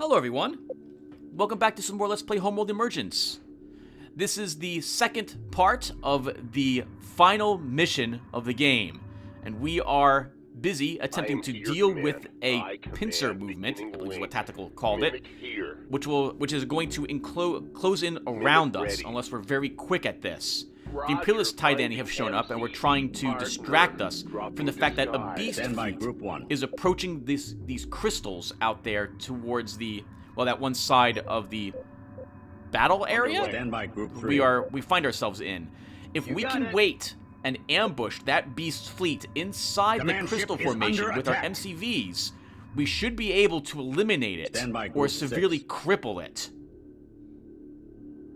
Hello everyone, welcome back to some more Let's Play Homeworld Emergence. This is the second part of the final mission of the game, and we are busy attempting to deal with a pincer movement, I believe is what Tactical called it, which is going to close in around us unless we're very quick at this. The Imperialist Titan have shown up, and we're trying to distract us from the fact that a beast fleet is approaching these crystals out there towards the, well, that one side of the battle area we find ourselves in. If we can wait and ambush that beast fleet inside the crystal formation with our MCVs, we should be able to eliminate it or severely cripple it.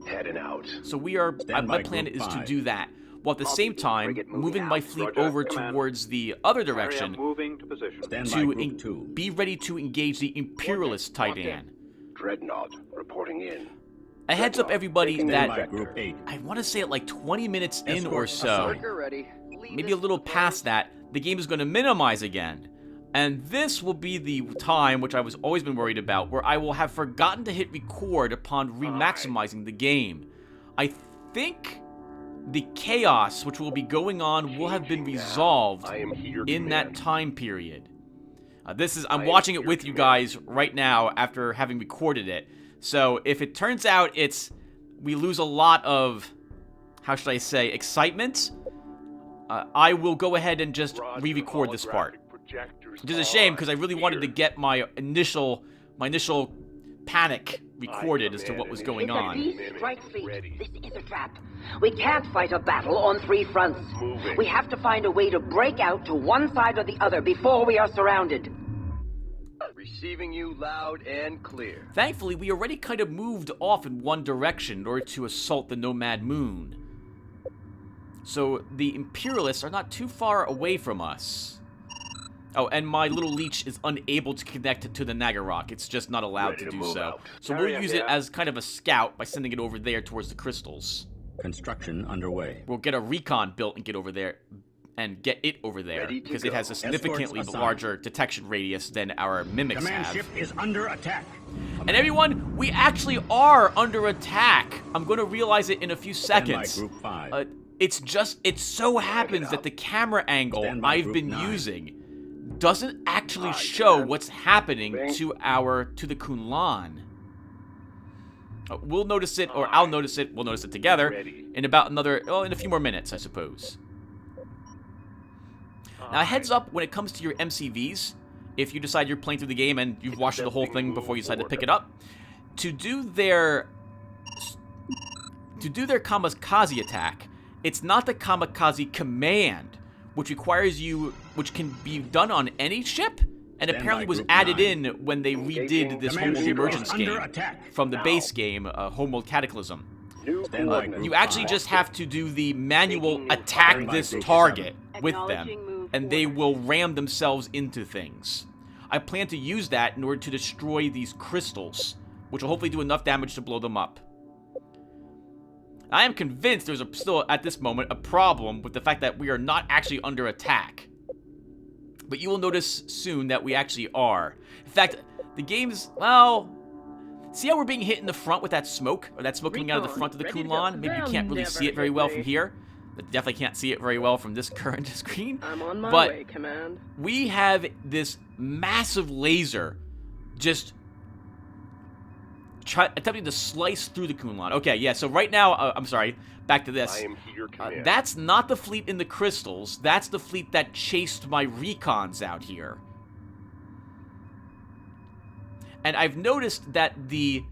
Heading out. So we are, my plan is to do that, while at the same time moving my fleet over towards the other direction to be ready to engage the Imperialist Titan. Dreadnought reporting in. A heads up everybody that I want to say at like 20 minutes in or so, maybe a little past that, the game is going to minimize again. And this will be the time, which I was always been worried about, where I will have forgotten to hit record upon remaximizing the game. I think the chaos which will be going on will have been resolved in that time period. I'm watching it with you guys right now after having recorded it. So if it turns out we lose a lot of, how should I say, excitement, I will go ahead and just re-record this part. Which is a shame, because I really wanted to get my initial panic recorded as to what was going on. This is a trap. We can't fight a battle on three fronts. We have to find a way to break out to one side or the other before we are surrounded. Receiving you loud and clear. Thankfully, we already kind of moved off in one direction in order to assault the Nomad Moon. So the Imperialists are not too far away from us. Oh, and my little leech is unable to connect to the Nagarok. It's just not allowed to do so. So we'll use it as kind of a scout by sending it over there towards the crystals. Construction underway. We'll get a recon built and get over there, and get it over there, because it has a significantly larger detection radius than our mimics have. Command ship is under attack. And everyone, we actually are under attack. I'm going to realize it in a few seconds. Group 5. It so happens that the camera angle I've been using doesn't actually show what's happening to the Kunlan. We'll notice it, or I'll notice it, we'll notice it together in about in a few more minutes, I suppose. Now, heads up when it comes to your MCVs, if you decide you're playing through the game and you've watched the whole thing before you decide to pick it up, to do their kamikaze attack, it's not the kamikaze command, which can be done on any ship, and apparently was added in when they redid this Homeworld Emergence game from the base game, Homeworld Cataclysm. You actually just have to do the manual attack this target with them, and they will ram themselves into things. I plan to use that in order to destroy these crystals, which will hopefully do enough damage to blow them up. I am convinced there's still, at this moment, a problem with the fact that we are not actually under attack. But you will notice soon that we actually are. In fact, the game's, well, see how we're being hit in the front with that smoke? Or that smoke coming out of the front of the Kunlan? Maybe you can't really see it very well from here. But definitely can't see it very well from this current screen. I'm on my way, Command. We have this massive laser just attempting to slice through the Kunlan. Okay, yeah, so right now, I'm sorry, back to this. I am here, Command. That's not the fleet in the crystals. That's the fleet that chased my recons out here. And I've noticed that the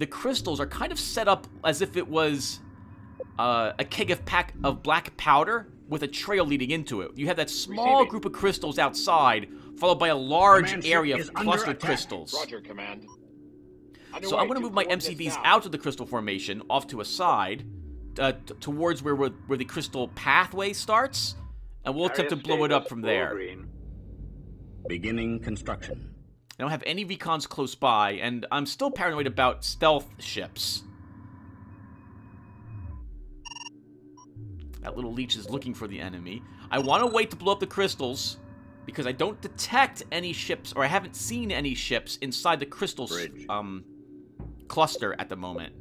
crystals are kind of set up as if it was a keg of black powder with a trail leading into it. You have that small group of crystals outside, followed by a large area of clustered crystals. Roger, Command. So I'm going to move my MCVs out of the crystal formation, off to a side, towards where the crystal pathway starts, and we'll attempt to blow it up from there. Beginning construction. I don't have any recons close by, and I'm still paranoid about stealth ships. That little leech is looking for the enemy. I want to wait to blow up the crystals, Because I don't detect any ships, or I haven't seen any ships inside the crystal cluster at the moment.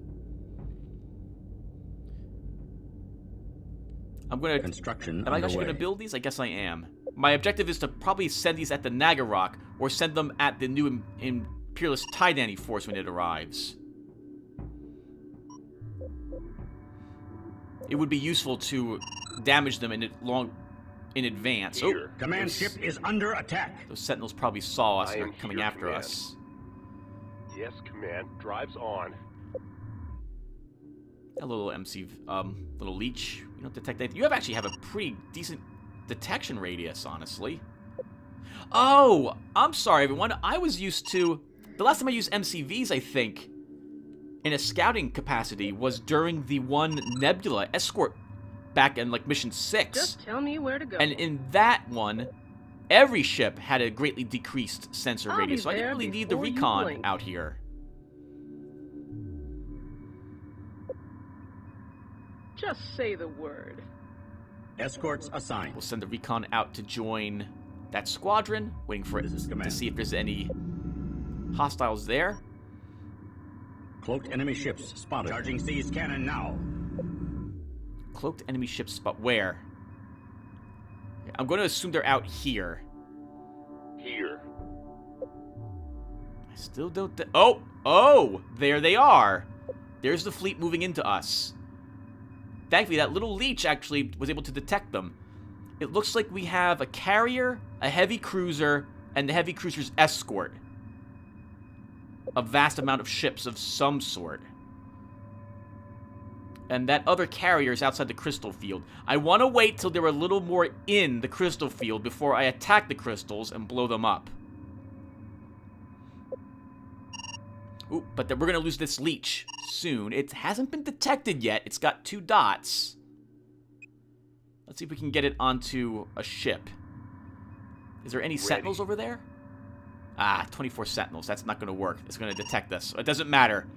I'm gonna... Construction Am I actually gonna build these? I guess I am. My objective is to probably send these at the Nagarok, or send them at the new Imperialist Tydani force when it arrives. It would be useful to damage them in advance. Here. Oh, command ship is under attack. Those Sentinels probably saw us and are coming after us. Yes, command. Drives on. A little little leech. You don't detect anything. You actually have a pretty decent detection radius, honestly. Oh, I'm sorry, everyone. I was used to... The last time I used MCVs, I think, in a scouting capacity, was during the one Nebula escort back in, like, Mission 6. Just tell me where to go. And in that one, every ship had a greatly decreased sensor radius, so I didn't really need the recon out here. Just say the word. Escorts assigned. We'll send the recon out to join that squadron, waiting for it to see if there's any hostiles there. Cloaked enemy ships spotted. Charging seas cannon now. Cloaked enemy ships spot where? I'm going to assume they're out here. Here. I still don't... Oh! There they are! There's the fleet moving into us. Thankfully, that little leech actually was able to detect them. It looks like we have a carrier, a heavy cruiser, and the heavy cruiser's escort. A vast amount of ships of some sort. And that other carrier is outside the crystal field. I want to wait till they're a little more in the crystal field before I attack the crystals and blow them up. Ooh, but we're going to lose this leech soon. It hasn't been detected yet. It's got 2 dots. Let's see if we can get it onto a ship. Is there any sentinels over there? Ah, 24 sentinels. That's not going to work. It's going to detect us. It doesn't matter.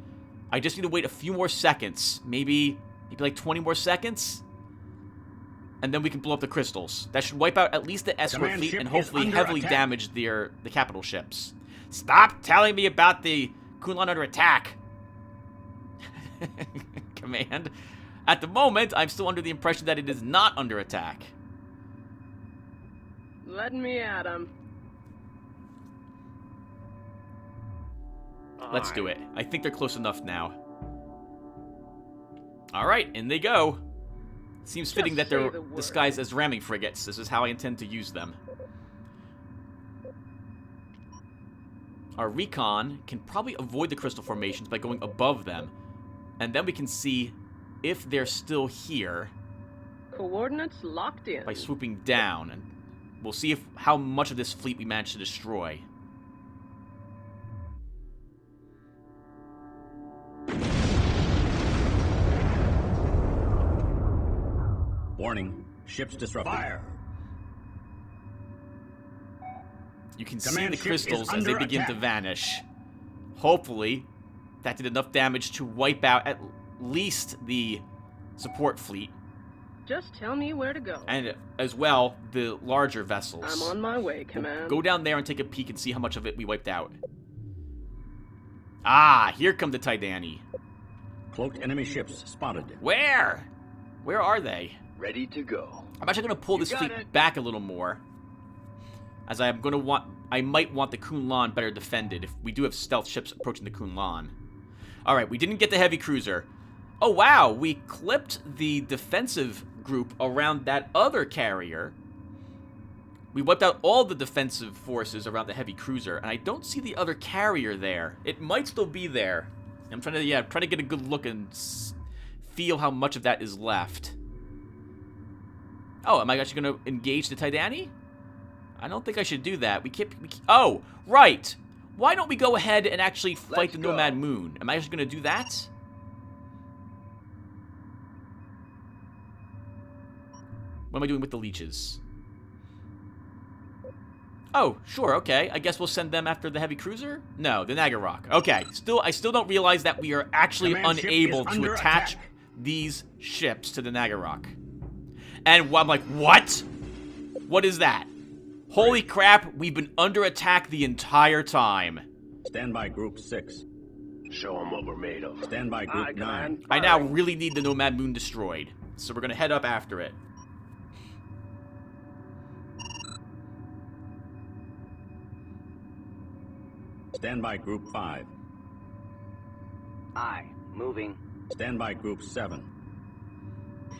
I just need to wait a few more seconds. Maybe like 20 more seconds? And then we can blow up the crystals. That should wipe out at least the escort fleet and hopefully heavily damage the capital ships. Stop telling me about the Kunlun under attack. Command. At the moment, I'm still under the impression that it is not under attack. Let me at him. Let's do it. I think they're close enough now. Alright, in they go. Seems fitting that they're disguised as ramming frigates. This is how I intend to use them. Our recon can probably avoid the crystal formations by going above them. And then we can see if they're still here. Coordinates locked in. By swooping down. And we'll see how much of this fleet we manage to destroy. Warning. Ships disrupted. Fire! You can see the crystals as they begin to vanish. Hopefully, that did enough damage to wipe out at least the support fleet. Just tell me where to go. And as well, the larger vessels. I'm on my way, Command. Go down there and take a peek and see how much of it we wiped out. Ah, here come the Tydani. Cloaked enemy ships spotted. Where? Where are they? Ready to go. I'm actually going to pull this fleet back a little more. As I might want the Kunlun better defended if we do have stealth ships approaching the Kunlun. Alright, we didn't get the heavy cruiser. Oh wow, we clipped the defensive group around that other carrier. We wiped out all the defensive forces around the heavy cruiser, and I don't see the other carrier there. It might still be there. I'm trying to get a good look and feel how much of that is left. Oh, am I actually going to engage the Tydani? I don't think I should do that. Oh, right. Why don't we go ahead and actually fight the Nomad Moon? Am I actually going to do that? What am I doing with the leeches? Oh, sure, okay. I guess we'll send them after the heavy cruiser? No, the Nagarok. Okay, I still don't realize that we are actually unable to attach these ships to the Nagarok. And I'm like, what? What is that? Holy crap, we've been under attack the entire time. Stand by Group 6. Show them what we're made of. Stand by Group 9. I now really need the Nomad Moon destroyed, so we're gonna head up after it. Stand by Group 5. Aye, moving. Stand by Group 7.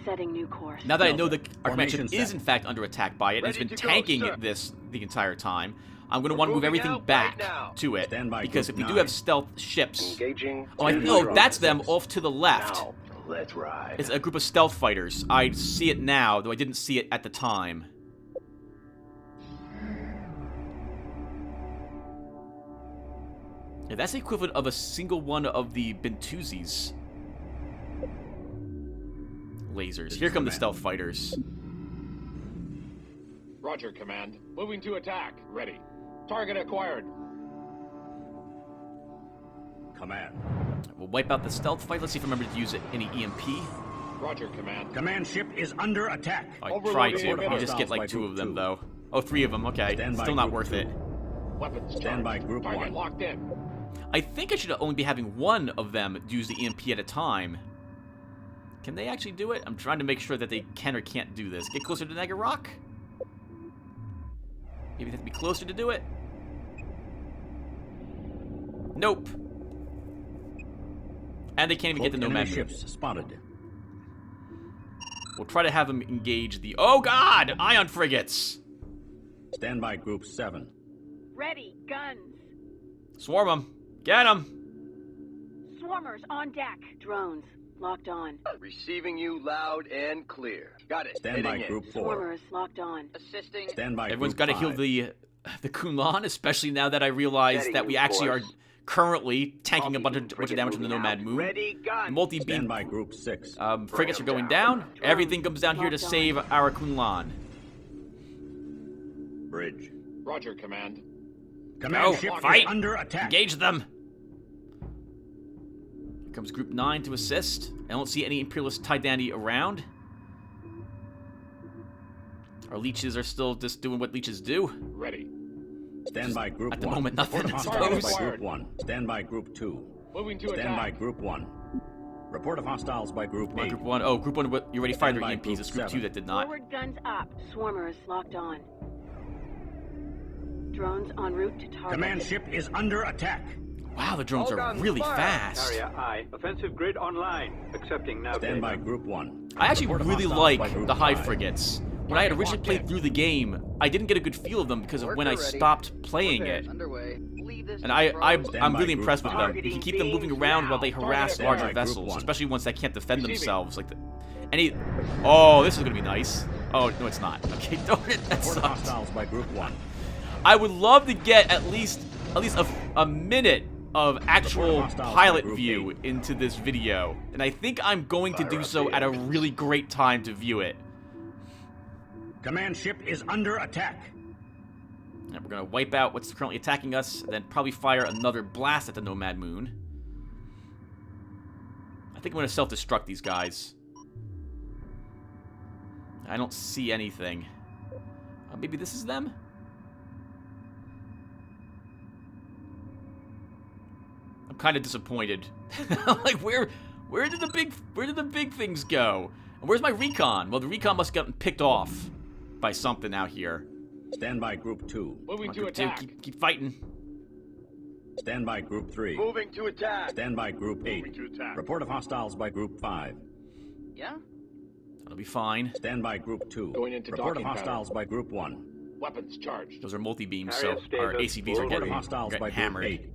Setting new course. Now that I know the our command Formation ship is set. in fact under attack by it, and it's Ready been to go, tanking sir. this the entire time, I'm going to want to move moving everything out back right now. to it, Stand by because if Group we do 9. have stealth ships... Engaging. Oh, I know, that's them off to the left. Now, let's ride. It's a group of stealth fighters. I see it now, though I didn't see it at the time. Yeah, that's the equivalent of a single one of the Bentuzi's lasers. Here come the stealth fighters. Roger, Command. Moving to attack. Ready. Target acquired. Command. We'll wipe out the stealth fight. Let's see if I remember to use any EMP. Roger, Command. Command ship is under attack. I Overloading tried to. orbital. You just get like 2 of them, though. Oh, 3 of them. Okay. Stand by Still not Group worth 2. it. Weapons charged. Stand by Group Target 1. locked in. I think I should only be having 1 of them use the EMP at a time. Can they actually do it? I'm trying to make sure that they can or can't do this. Get closer to Niagara Rock? Maybe they have to be closer to do it? Nope. And they can't even get the Cloaked Nomad enemy Moon. ships spotted. We'll try to have them engage the... Oh, God! Ion frigates! Stand by Group 7. Ready, guns. Swarm them. Get them. Swarmers on deck. Drones locked on. Receiving you loud and clear. Got it. Stand by Hitting it. Group 4. Swarmers locked on. Assisting. Stand by Everyone's Group got to heal 5. the Kunlan, especially now that I realize Steady, that we you actually are boys. currently tanking a bunch of Frigate damage from the moving Nomad out. Moon. Ready, gun. Multi-beam Stand by Group 6. frigates are going down. Everything comes down here to save our Kunlan. Bridge. Roger, Command. Command Go, ship fight. is under attack. Engage them. Here comes Group 9 to assist. I don't see any Imperialist Tydani around. Our leeches are still just doing what leeches do. Ready. Stand by Group 1. At the moment, nothing, Report I of hostiles suppose. by Group 1. Stand by Group 2. Moving to Stand by attack. Group 1. Report of hostiles by Group Come on, 8. Group 1. Oh, Group 1, you already fired Stand their by EMPs. Group It's Group 2 7. that did not. Forward guns up. Swarmers locked on. Drones en route to target. Command ship is under attack. Wow, the drones are really fast. Aye. Offensive grid online. Accepting now. Stand by Group 1. I actually Report of really hostiles like by Group the hive 5. frigates. When I had originally played through the game, I didn't get a good feel of them because of when I stopped playing it. Underway. Leave this And I'm Stand really by Group impressed with them. 5. You can keep them moving around while they harass Stand larger by Group vessels, 1. especially ones that can't defend themselves. Like oh, this is gonna be nice. Oh no, it's not. Okay, darn it, that Report of sucked. hostiles by Group 1. I would love to get at least a minute of actual hostiles by pilot Group view 8. into this video, and I think I'm going to do so at a really great time to view it. Command ship is under attack. And we're gonna wipe out what's currently attacking us, and then probably fire another blast at the Nomad Moon. I think I'm gonna self-destruct these guys. I don't see anything. Maybe this is them? I'm kind of disappointed. Like, where did the big things go? And where's my recon? Well, the recon must have gotten picked off by something out here. Stand by Group 2. Moving to Group two, attack. keep fighting. Stand by Group 3. Moving to attack. Stand by Group 8. Moving to attack. Report of hostiles by Group 5. Yeah? That'll be fine. Stand by Group 2. Going into Report of docking hostiles by Group 1. Weapons charged. Those are multi-beams, Area so our status. ACVs are Report of getting, hostiles by Group hammered. 8.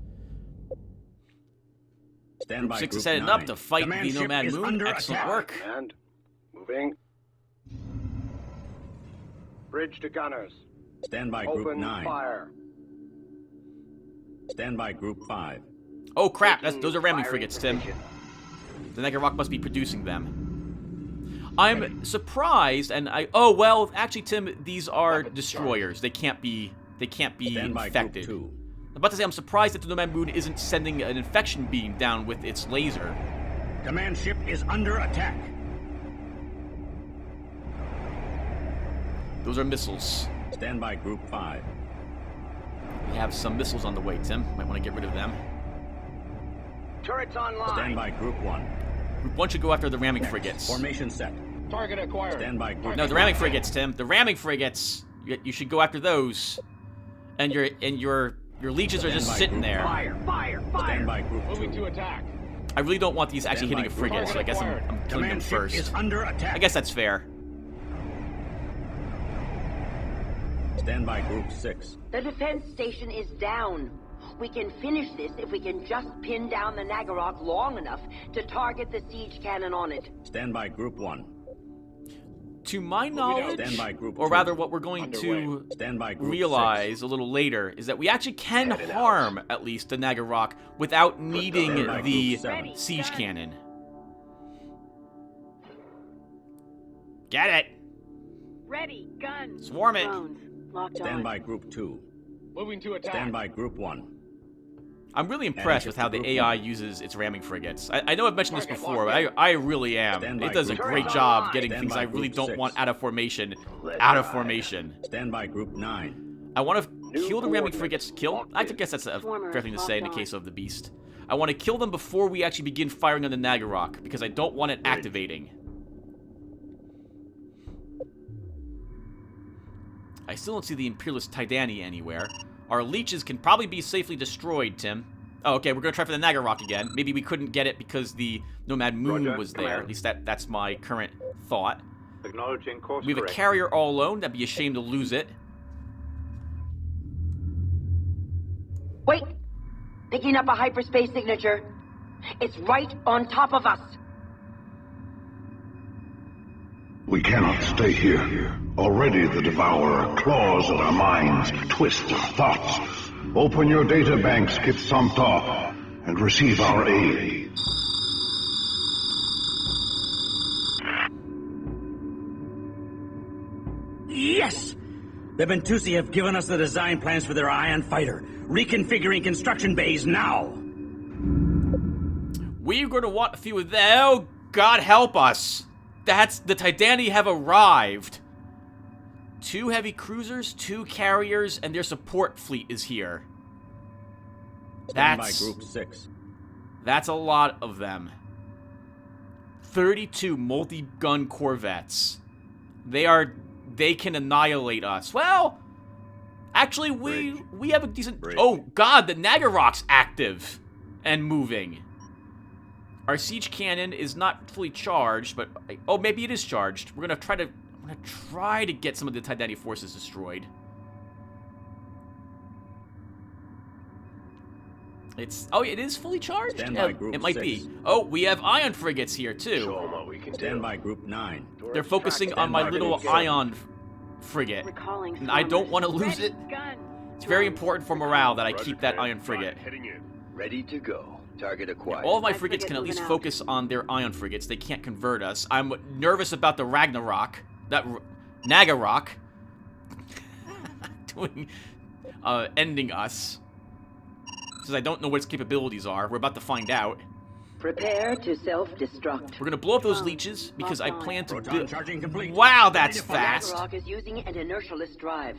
Stand Group by 6 Group is heading 9. up to fight Command the ship Nomad is Moon. under Excellent attack. work. And moving. Bridge to gunners. Stand by Group Open 9. fire. Stand by Group 5. Oh crap, those are ramming Firing frigates, Tim. position. The Niagara Rock must be producing them. I'm surprised, and oh well, actually, Tim, these are Weapons destroyers. They can't be Stand by infected. Group 2. I'm about to say I'm surprised that the Nomad Moon isn't sending an infection beam down with its laser. Command ship is under attack. Those are missiles. Stand by Group 5. We have some missiles on the way, Tim. Might want to get rid of them. Turrets online. Stand by Group 1. Group 1 should go after the ramming frigates. Formation set. Target acquired. Stand by Group No, the ramming frigates, Tim. The ramming frigates. You should go after those. And your leeches are just sitting there. Fire! Stand by Group 2. Moving to attack. I really don't want these actually Stand hitting a by. frigate, so I guess I'm killing them Command ship first. is under attack. I guess that's fair. Stand by Group 6. The defense station is down. We can finish this if we can just pin down the Nagarok long enough to target the siege cannon on it. Stand by Group 1. To my knowledge, Stand by Group or 2. rather what we're going to Stand by Group realize 6. a little later is that we actually can harm at least the Nagarok without needing Stand by the Group 7. siege cannon. Get it! Ready, guns. Swarm it! Drones. Locked Stand on. by Group 2. Moving to attack. Stand by Group 1. I'm really impressed with how the AI uses its ramming frigates. I know I've mentioned this before, but I really am. Stand by It does a Group great six. job getting Stand things by I really Group don't 6. want out of formation, out of formation. Stand by Group 9. I want to kill the ramming frigates. Kill? I guess that's a fair thing to say in the case of the beast. I want to kill them before we actually begin firing on the Nagarok, because I don't want it activating. I still don't see the Imperialist Tydani anywhere. Our leeches can probably be safely destroyed, Tim. Oh, okay, we're going to try for the Nagarok again. Maybe we couldn't get it because the Nomad Moon Roger, was there. command. At least that's my current thought. Acknowledging course We have a correct. carrier all alone. That'd be a shame to lose it. Wait! Picking up a hyperspace signature. It's right on top of us. We cannot stay here. Already the Devourer claws at our minds, twists our thoughts. Open your data banks, Kit Somtaaw, and receive our aid. Yes! The Bentusi have given us the design plans for their ion fighter. Reconfiguring construction bays now. We're going to want a few of them. Oh, God help us. The Tydani have arrived. 2 heavy cruisers, 2 carriers, and their support fleet is here. Stand by Group 6. That's a lot of them. 32 multi-gun corvettes. They can annihilate us. Well, actually, we have a decent... Oh, God, the Nagarok's active and moving. Our siege cannon is not fully charged, but... Oh, maybe it is charged. We're going to try to get some of the Tydani forces destroyed. Oh, it is fully charged? Stand by Group it might 6. be. Oh, we have ion frigates here, too. Show 'em what we can Stand do. by Group 9. They're focusing on Stand my by little Group 7. ion frigate. Recalling And I don't swarmers. want to lose Ready, it. guns. It's very Drones. important for morale that I Roger, keep that command. ion frigate. Heading in. Ready to go. Target acquired. All of my My frigates frigate can at least moving out. focus on their ion frigates. They can't convert us. I'm nervous about the Ragnarok. Nagarok. Ending us. Since I don't know what its capabilities are. We're about to find out. Prepare to self-destruct. We're gonna blow up those leeches because I plan to Proton build... charging complete. Wow, that's Ready to fire. fast. Nagarok is using an inertialist drive.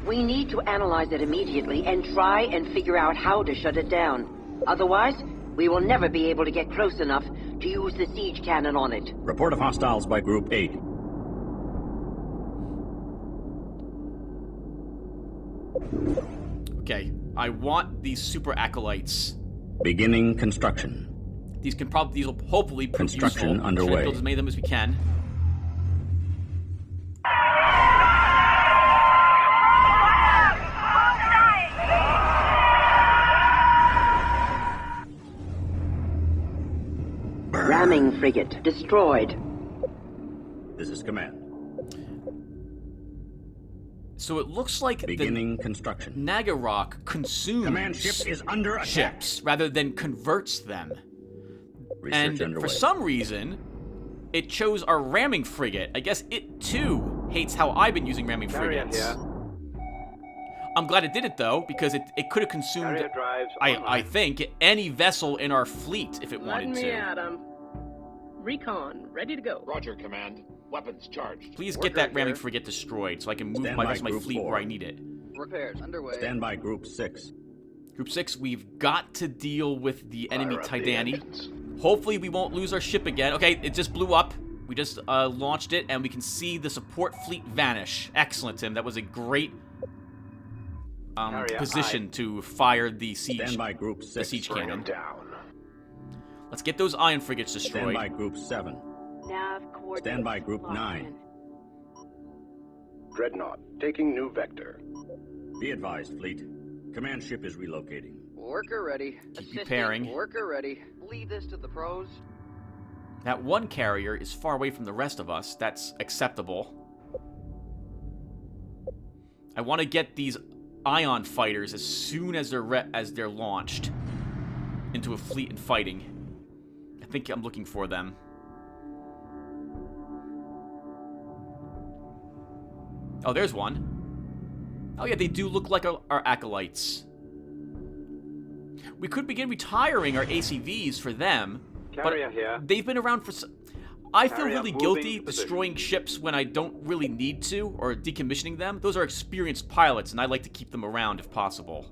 We need to analyze it immediately and try and figure out how to shut it down. Otherwise, we will never be able to get close enough to use the siege cannon on it. Report of hostiles by Group 8. Okay, I want these super acolytes. Beginning construction. These will hopefully prove Construction useful. underway. Try to build as many of them as we can. Ramming frigate destroyed. This is command. So it looks like Beginning construction. the Nagarok consumes Command ship is under attack. ships rather than converts them. Research And underway. for some reason, it chose our ramming frigate. I guess it too hates how I've been using ramming Carrier frigates. here. I'm glad it did it though, because it could have consumed, Carrier drives I online. think, any vessel in our fleet if it Let wanted me to. at 'em. Recon, ready to go. Roger, command. Weapons charged. Please get that ramming frigate destroyed so I can move my rest of my fleet where I need it. Repairs underway. Stand by Group 6. Group 6, we've got to deal with the enemy Titani. Hopefully we won't lose our ship again. Okay, it just blew up. We just launched it, and we can see the support fleet vanish. Excellent, Tim. That was a great position to fire the siege. Stand by Group 6. The siege cannon. Down. Let's get those ion frigates destroyed. Stand by Group 7. Nav coordinates. Stand by Group locked 9. in. Dreadnought, taking new vector. Be advised, fleet. Command ship is relocating. Worker ready. Keep repairing. Worker ready. Leave this to the pros. That one carrier is far away from the rest of us. That's acceptable. I want to get these ion fighters as soon as they're launched into a fleet and fighting. I think I'm looking for them. Oh, there's one. Oh yeah, they do look like our acolytes. We could begin retiring our ACVs for them, Carrier here. they've been around for... I feel Carrier really moving guilty position. destroying ships when I don't really need to, or decommissioning them. Those are experienced pilots, and I like to keep them around if possible.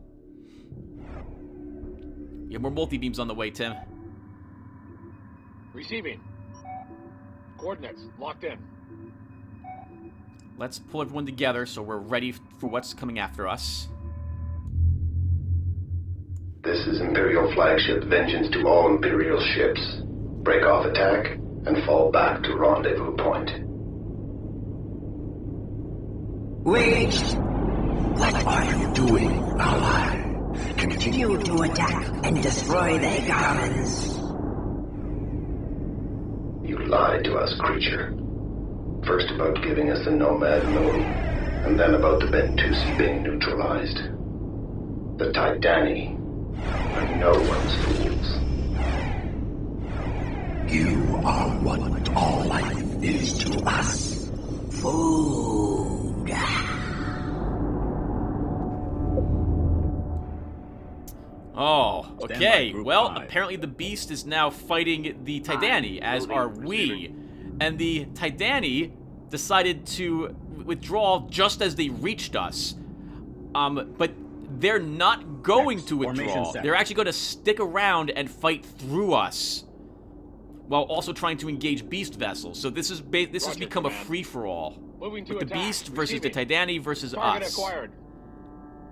Yeah, more multi-beams on the way, Tim. Receiving. Coordinates locked in. Let's pull everyone together so we're ready for what's coming after us. This is Imperial Flagship Vengeance to all Imperial ships. Break off attack and fall back to rendezvous point. Wait! What are you doing, ally? Continue to attack and destroy the garments. You lied to us, creature. First about giving us the Nomad Moon, and then about the Bentusi being neutralized. The Titani are no one's fools. You are what all life is to us. Food. Oh, okay. Well, apparently the Beast is now fighting the Titani, as are we. And the Titani decided to withdraw just as they reached us. But they're not going to withdraw. They're actually going to stick around and fight through us, while also trying to engage Beast vessels. So this has become a free-for-all. With the Beast versus the Titani versus us.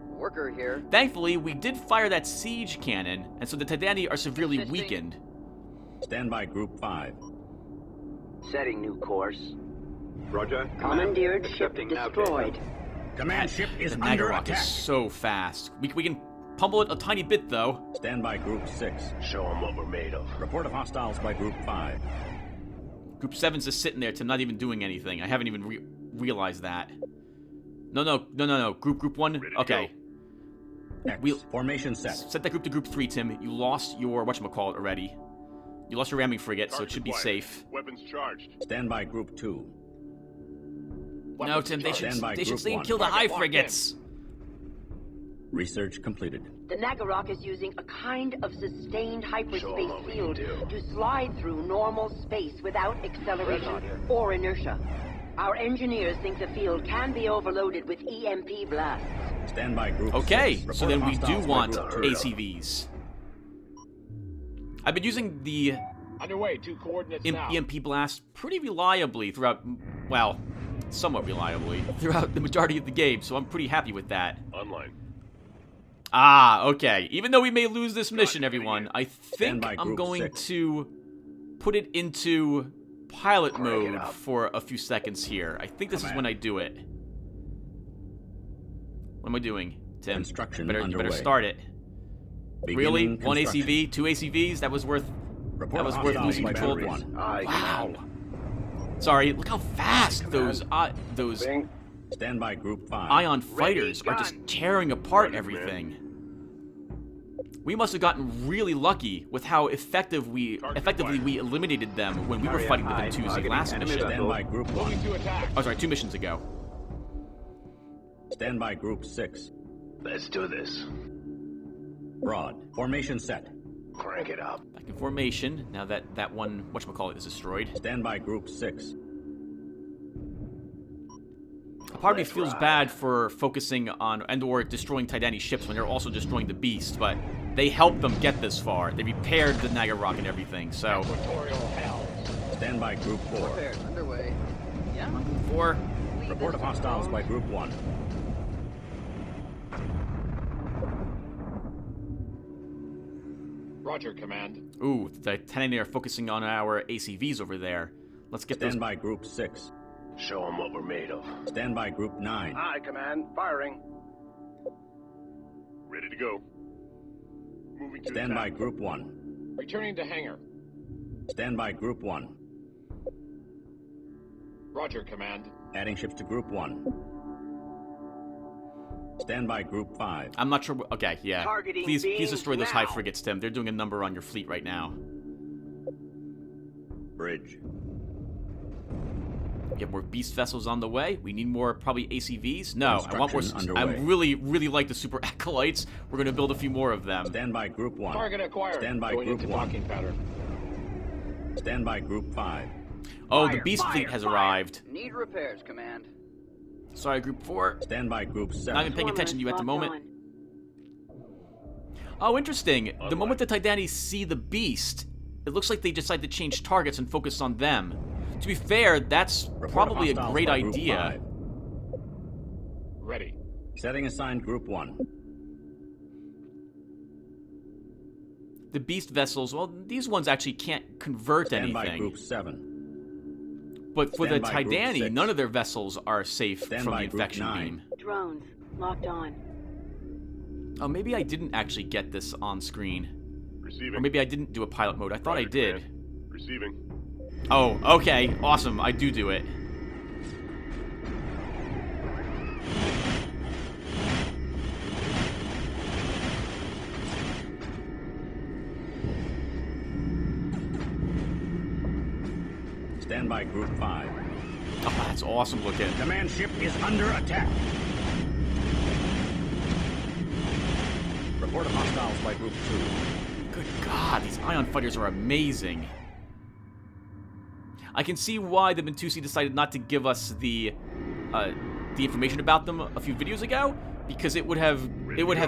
Worker here. Thankfully, we did fire that siege cannon, and so the Titani are severely weakened. Stand by Group 5. Setting new course. Roger. Commandeered ship destroyed. Command ship is the under Nagarok attack. is so fast. We can pummel it a tiny bit, though. Stand by Group 6. Show them what we're made of. Report of hostiles by Group 5. Group 7's just sitting there, Tim, not even doing anything. I haven't even realized that. No. Group 1. Okay. Formation set. Set that group to Group 3, Tim. You lost your whatchamacallit already. You lost your ramming frigate, so it should be safe. Weapons charged. Stand by Group 2. No, Tim, they should stay and kill the high frigates. Research completed. The Nagarok is using a kind of sustained hyperspace field to slide through normal space without acceleration or inertia. Our engineers think the field can be overloaded with EMP blasts. Stand by Group 6. Okay, so then we do hostiles by want Group 2. ACVs. I've been using the Underway, 2 coordinates now. EMP blast pretty reliably throughout, well, somewhat reliably, throughout the majority of the game, so I'm pretty happy with that. Online. Ah, okay. Even though we may lose this mission, everyone, I think I'm going to put it into pilot mode for a few seconds here. I think this is when I do it. What am I doing, Tim? Construction You better start it. Really? 1 ACV? 2 ACVs? That was worth losing control of. Wow. Sorry, look how fast those Stand by Group 5. ion fighters are just tearing apart everything. We must have gotten really lucky with how effectively we eliminated them when we were fighting the Bentusi last mission. Stand by Group 1. Oh, sorry, 2 missions ago. Stand by Group 6. Let's do this. Broad. Formation set. Crank it up. Back in formation, now that one, whatchamacallit, is destroyed. Stand by Group 6. Part of me feels bad for focusing on and/or destroying Tydani's ships when they're also destroying the Beast, but they helped them get this far. They repaired the Nagarok and everything, so... Stand by Group 4. Repairs underway. Yeah? Group 4. Report of hostiles by Group 1. Roger, Command. Ooh, the Tydani are focusing on our ACVs over there. Let's get those... Stand by Group 6. Show them what we're made of. Stand by Group 9. Aye, Command. Firing. Ready to go. Moving to Stand by attack. Group 1. Returning to hangar. Stand by Group 1. Roger, Command. Adding ships to Group 1. Stand by Group 5. I'm not sure... Okay, yeah. Targeting Please beams destroy those high now. frigates, Tim. They're doing a number on your fleet right now. Bridge. We have more Beast vessels on the way. We need more, probably, ACVs. No, I want more... Construction I underway. really like the Super Acolytes. We're going to build a few more of them. Stand by Group 1. Target acquired. Stand by Going Group into 1. docking pattern. Stand by Group 5. Oh, the Beast fleet has arrived. Need repairs, Command. Sorry, Group 4. Stand by Group 7. Not even paying attention to you at the Swarmers moment. locked Oh, interesting. The moment the Tydani see the Beast, it looks like they decide to change targets and focus on them. To be fair, that's probably a great idea. Ready. Setting assigned Group 1. The Beast vessels, well, these ones actually can't convert Stand by anything. Group 7. But for the Stand by Group Tydani, 6. none of their vessels are safe Stand from by the Group infection 9. beam. on. Drones locked on. Oh, maybe I didn't actually get this on screen. Receiving. Or maybe I didn't do a pilot mode. I thought I Roger, did. Command. Receiving. Oh, okay. Awesome. I do it. Stand by Group 5. Oh, that's awesome looking. Command ship is under attack. Report of hostiles by Group 2. Good God, these ion fighters are amazing. I can see why the Bentusi decided not to give us the information about them a few videos ago, because it would have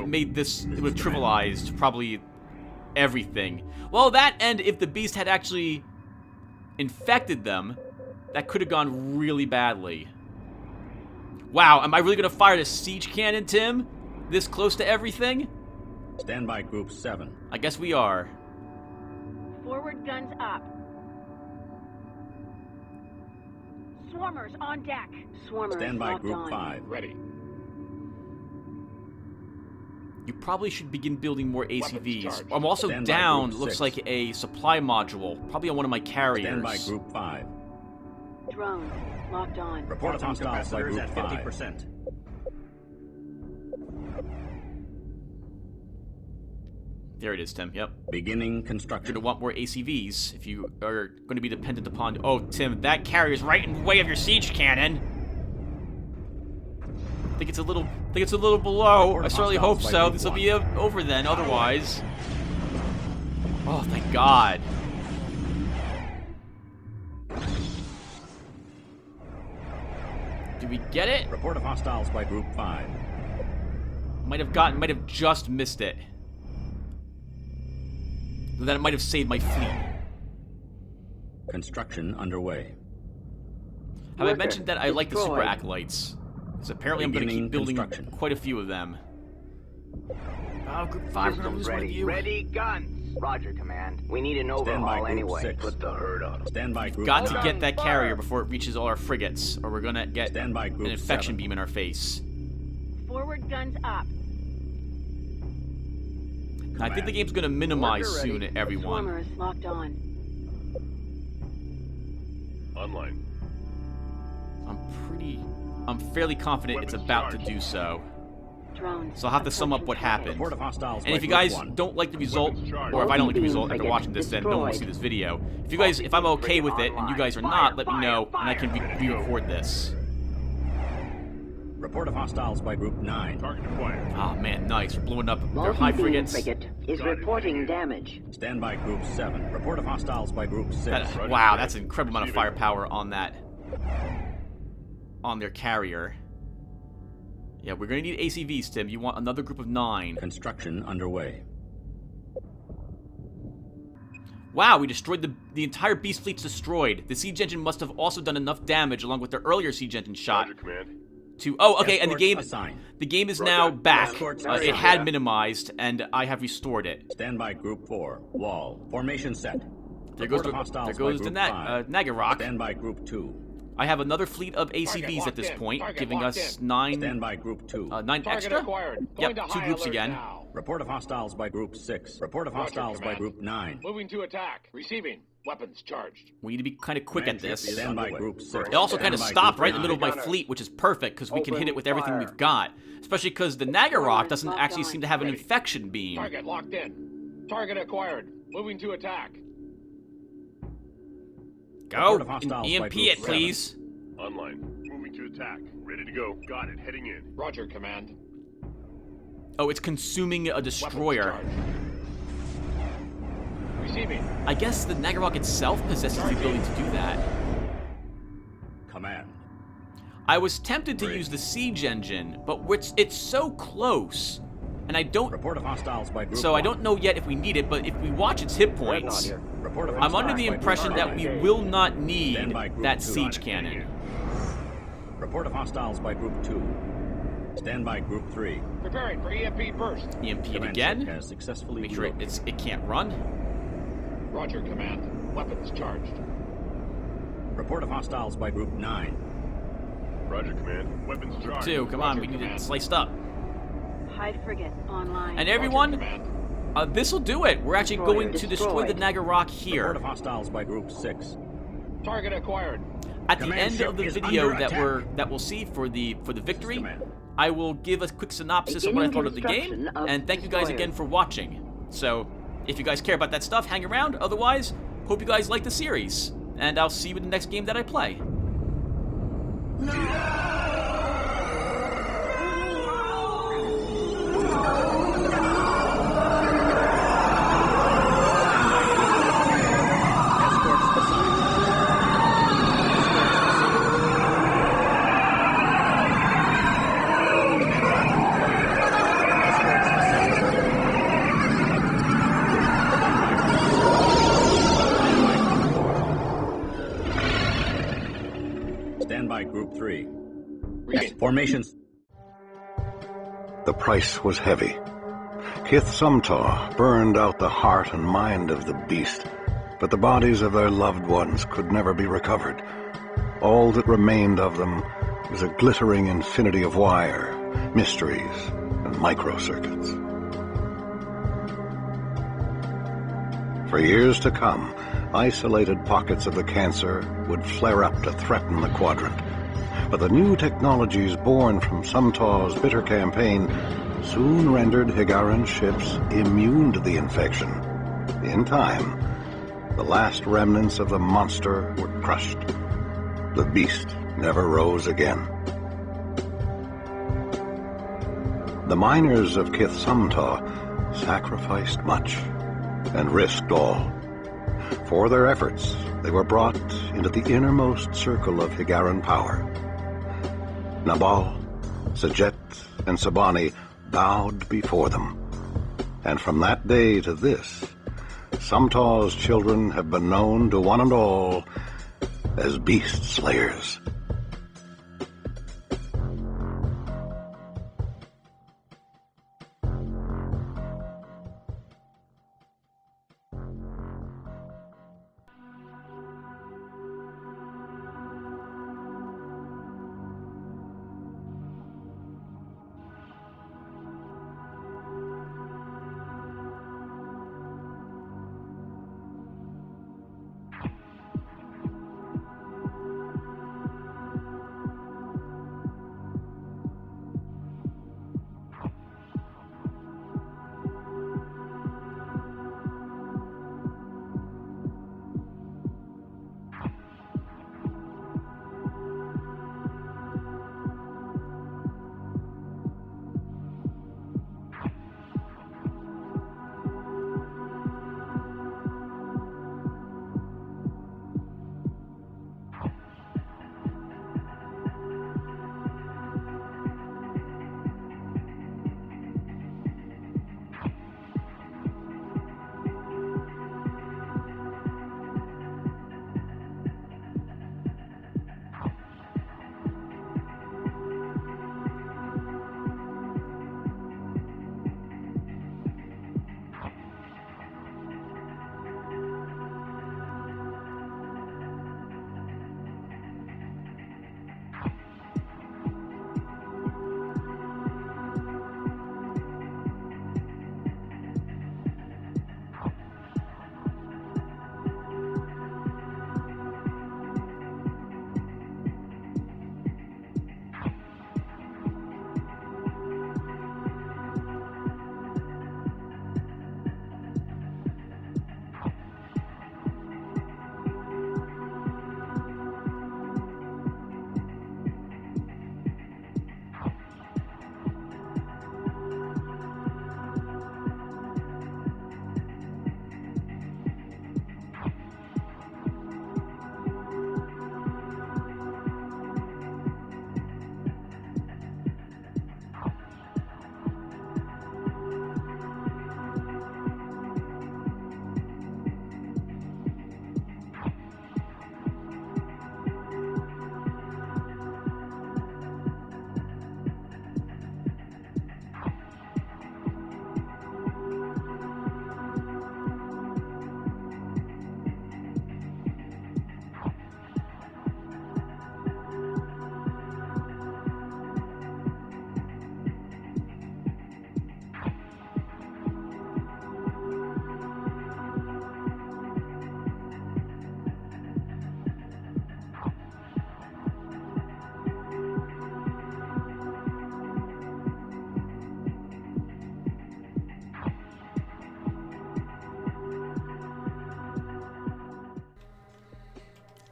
made this, it would have trivialized probably everything. Well, that, and if the Beast had actually infected them, that could have gone really badly. Wow, am I really gonna fire the siege cannon, Tim? This close to everything? Stand by Group 7. I guess we are. Forward guns up. Swarmers on deck. Swarmers Stand by locked Group on. 5. Ready. You probably should begin building more ACVs. charged. I'm also Stand by down, Group looks 6. like a supply module, probably on one of my carriers. Stand by Group 5. Drones locked on. Report of hostiles by Group 5. 50%. There it is, Tim. Yep. Beginning You're construction. going to want more ACVs if you are going to be dependent upon... Oh, Tim, that carrier's right in the way of your siege cannon. I think it's a little below. I certainly hope so. This will be over then, otherwise. Oh, thank God. Did we get it? Report of hostiles by Group 5. Might have just missed it. Then it might have saved my fleet. Construction underway. Have I mentioned that I like the Super Acolytes? Because apparently I'm going to keep Beginning building construction. quite a few of them. Oh, Group 5, we're going to lose one of you. Ready, guns. Roger, Command. We need an Stand by overhaul Group anyway. 6. Put the herd on them. Stand by Group Got to 9. get that carrier before it reaches all our frigates, or we're going to get Stand by an Group infection 7. beam in our face. Forward guns up. Now, I think the game's going to minimize Worker ready. soon, everyone. Swarmers locked on. Online. I'm fairly confident it's Weapons about to charged. do so. Drones. So I'll have to sum up what approaching happened. Report of hostiles And by if you Group guys 1. don't like the result, Weapons charged. or if I don't like the result after Frigate watching this, then no one will see destroyed. this video. If I'm okay with it, and you guys are not, let me know, and I can re-record this. Report of hostiles by Group 9. Target acquired. Oh man, nice. We're blowing up their high Multi-beam frigates. frigate is reporting damage. Stand by Group 7. Report of hostiles by Group 6. Wow, that's an incredible amount of firepower on that. On their carrier. Yeah, we're gonna need ACVs, Tim. You want another group of 9. Construction underway. Wow, we destroyed the entire beast fleet's destroyed. The siege engine must have also done enough damage along with the earlier siege engine shot. Roger, Command. Oh, okay, and Assigned. the game is now back. Escorts It had minimized, and I have restored it. Standby Group 4. Wall. Formation set. There goes Report of hostiles the by Group 5. Nagarok. Standby Group 2. I have another fleet of ACVs at this point, giving us 9. Standby Group 2. 9 extra. Yep, 2 groups again. Now. Report of hostiles by Group 6. Report of hostiles by Group 9. Moving to attack. Receiving. Weapons charged. We need to be kind of quick at this. Standby Group 6. It also kind of Standby stopped Group right in the middle of my 9. fleet, which is perfect because we can hit it with everything we've got. Especially because the Nagarok doesn't actually seem to have an infection beam. Target locked in. Target acquired. Moving to attack. Go! EMP it, please. Online. Moving to attack. Ready to go. Got it. Heading in. Roger, Command. Oh, it's consuming a destroyer. Receiving. I guess the Nagarok itself possesses the ability to do that. Command. I was tempted to use the siege engine, but it's so close, and I don't. Report of hostiles by Group So I 1. don't know yet if we need it, but if we watch its hit points, Report of I'm under hostiles the by impression Group that 5. we will not need Standby Group that 2. siege cannon. Report of hostiles by Group 2. Standby Group 3. Preparing for EMP burst. EMP it Command again. check has successfully Make sure reloaded. it can't run. Roger, Command. Weapons charged. Report of hostiles by Group 9. Roger, Command. Weapons charged. 2, come on, Roger, we need it Command. sliced up. Hide frigate online. And everyone, Roger, Command. this will do it. We're actually going to destroy the Nagarok here. Report of hostiles by Group 6. Target acquired. At the Command end ship of the is video under that we'll see for the victory, Command. I will give a quick synopsis of what I thought of the game, Beginning construction and of thank you guys again for watching. So, if you guys care about that stuff, hang around. Otherwise, hope you guys like the series, and I'll see you in the next game that I play. Escorts assigned. Standby Group 3. Formations. The price was heavy. Kith Somtaaw burned out the heart and mind of the beast, but the bodies of their loved ones could never be recovered. All that remained of them was a glittering infinity of wire, mysteries, and microcircuits. For years to come, isolated pockets of the cancer would flare up to threaten the quadrant. But the new technologies born from Somtaaw's bitter campaign soon rendered Higaran ships immune to the infection. In time, the last remnants of the monster were crushed. The beast never rose again. The miners of Kith Somtaaw sacrificed much and risked all. For their efforts, they were brought into the innermost circle of Higaran power. Nabal, Sajet, and Sabani bowed before them. And from that day to this, Somtaaw's children have been known to one and all as beast slayers.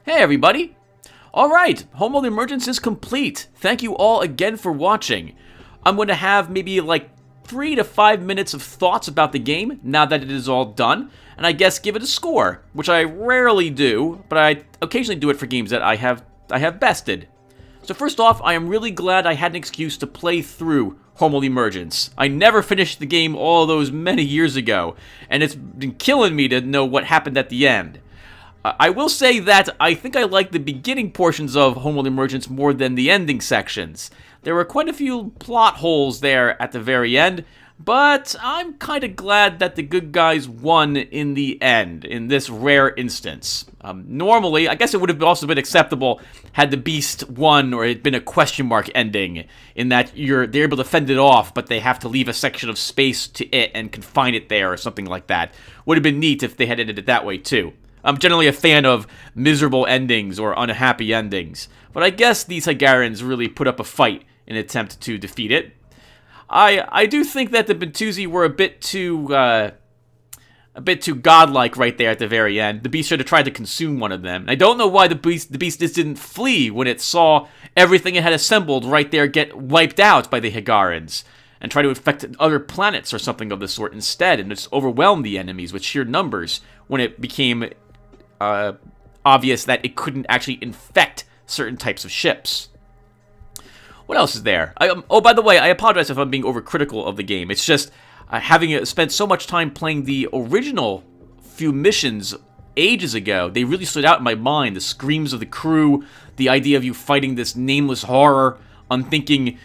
Hey everybody! Alright, Homeworld Emergence is complete. Thank you all again for watching. I'm going to have maybe like 3 to 5 minutes of thoughts about the game now that it is all done, and I guess give it a score, which I rarely do, but I occasionally do it for games that I have bested. So first off, I am really glad I had an excuse to play through Homeworld Emergence. I never finished the game all those many years ago, and it's been killing me to know what happened at the end. I will say that I think I like the beginning portions of Homeworld Emergence more than the ending sections. There were quite a few plot holes there at the very end, but I'm kind of glad that the good guys won in the end, in this rare instance. Normally, I guess it would have also been acceptable had the Beast won or it had been a question mark ending, in that they're able to fend it off, but they have to leave a section of space to it and confine it there or something like that. Would have been neat if they had ended it that way too. I'm generally a fan of miserable endings or unhappy endings, but I guess these Higarans really put up a fight in an attempt to defeat it. I do think that the Bentusi were a bit too godlike right there at the very end. The Beast should have tried to consume one of them. And I don't know why the Beast just didn't flee when it saw everything it had assembled right there get wiped out by the Higarans, and try to infect other planets or something of the sort instead, and just overwhelm the enemies with sheer numbers when it became obvious that it couldn't actually infect certain types of ships. What else is there? Oh, by the way, I apologize if I'm being overcritical of the game. It's just, having spent so much time playing the original few missions ages ago, they really stood out in my mind. The screams of the crew, the idea of you fighting this nameless horror, unthinking,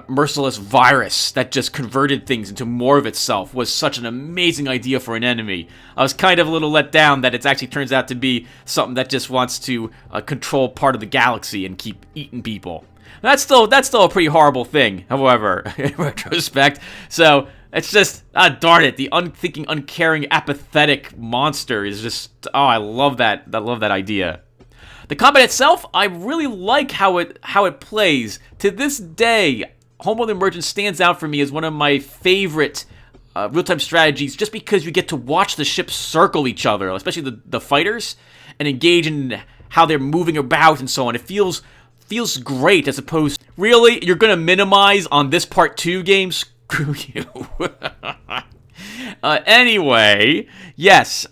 merciless virus that just converted things into more of itself was such an amazing idea for an enemy. I was kind of a little let down that it actually turns out to be something that just wants to control part of the galaxy and keep eating people. That's still a pretty horrible thing, however, in retrospect. So it's just, darn it, the unthinking, uncaring, apathetic monster is just, oh, I love that. I love that idea. The combat itself, I really like how it plays. To this day, Homeworld Emergence stands out for me as one of my favorite real-time strategies, just because you get to watch the ships circle each other, especially the fighters, and engage in how they're moving about and so on. It feels great, as opposed to, really, you're gonna minimize on this part 2 game? Screw you. Anyway, yes,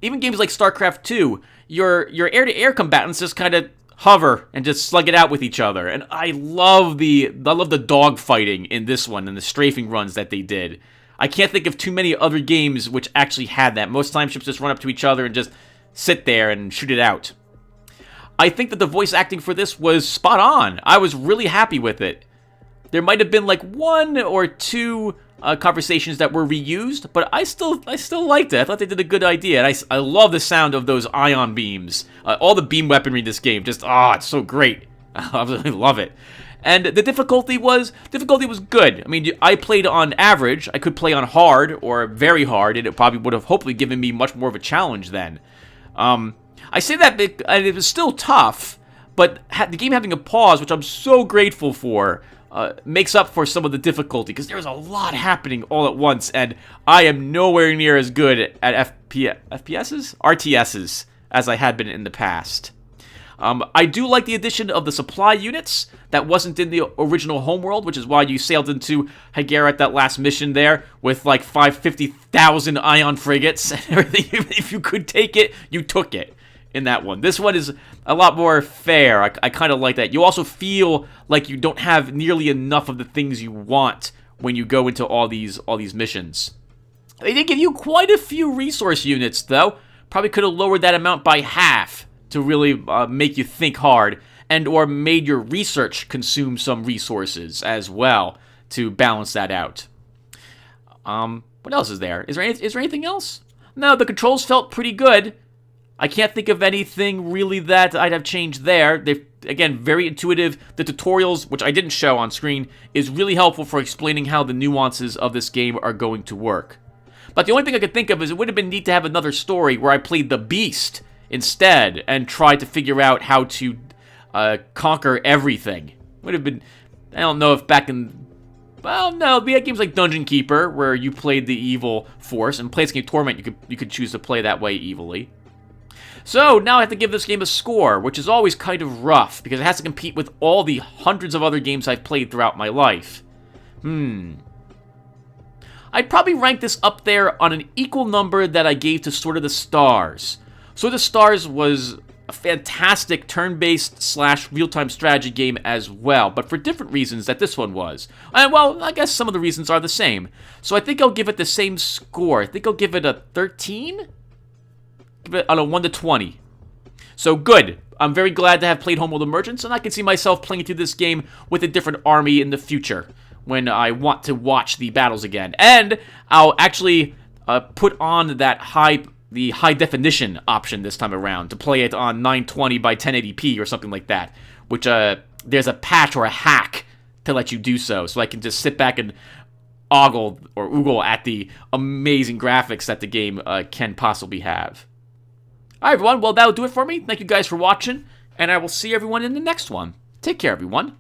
even games like StarCraft 2, your air-to-air combatants just kind of hover and just slug it out with each other, and I love the dog fighting in this one and the strafing runs that they did. I can't think of too many other games which actually had that. Most times ships just run up to each other and just sit there and shoot it out. I think that the voice acting for this was spot on. I was really happy with it. There might have been like 1 or 2 conversations that were reused, but I still liked it. I thought they did a good idea, and I love the sound of those ion beams. All the beam weaponry in this game, just, it's so great. I really love it. And the difficulty was good. I mean, I played on average. I could play on hard or very hard, and it probably would have hopefully given me much more of a challenge then. I say that it was still tough, but the game having a pause, which I'm so grateful for, makes up for some of the difficulty, because there's a lot happening all at once, and I am nowhere near as good at FPSs? RTSs as I had been in the past. I do like the addition of the supply units that wasn't in the original Homeworld, which is why you sailed into Higara at that last mission there with like 50,000 ion frigates and everything. If you could take it, you took it in that one. This one is a lot more fair. I kind of like that. You also feel like you don't have nearly enough of the things you want when you go into all these missions. They did give you quite a few resource units, though. Probably could have lowered that amount by half to really make you think hard, and or made your research consume some resources as well to balance that out. What else is there? Is there anything else? No, the controls felt pretty good. I can't think of anything really that I'd have changed there. They're, again, very intuitive. The tutorials, which I didn't show on screen, is really helpful for explaining how the nuances of this game are going to work. But the only thing I could think of is it would have been neat to have another story where I played the Beast instead and tried to figure out how to conquer everything. Would have been, I don't know if back in, well, no, we had games like Dungeon Keeper where you played the evil force, and Planescape Torment you could choose to play that way evilly. So now I have to give this game a score, which is always kind of rough, because it has to compete with all the hundreds of other games I've played throughout my life. I'd probably rank this up there on an equal number that I gave to Sword of the Stars. Sword of the Stars was a fantastic turn-based / real-time strategy game as well, but for different reasons that this one was. And, well, I guess some of the reasons are the same. So I think I'll give it the same score. I think I'll give it a 13? Give it on a 1 to 20. So good. I'm very glad to have played Homeworld Emergence, and I can see myself playing through this game with a different army in the future when I want to watch the battles again. And I'll actually put on that the high definition option this time around to play it on 920 by 1080p or something like that, which there's a patch or a hack to let you do so I can just sit back and oogle at the amazing graphics that the game can possibly have. Alright everyone, well that'll do it for me. Thank you guys for watching, and I will see everyone in the next one. Take care everyone.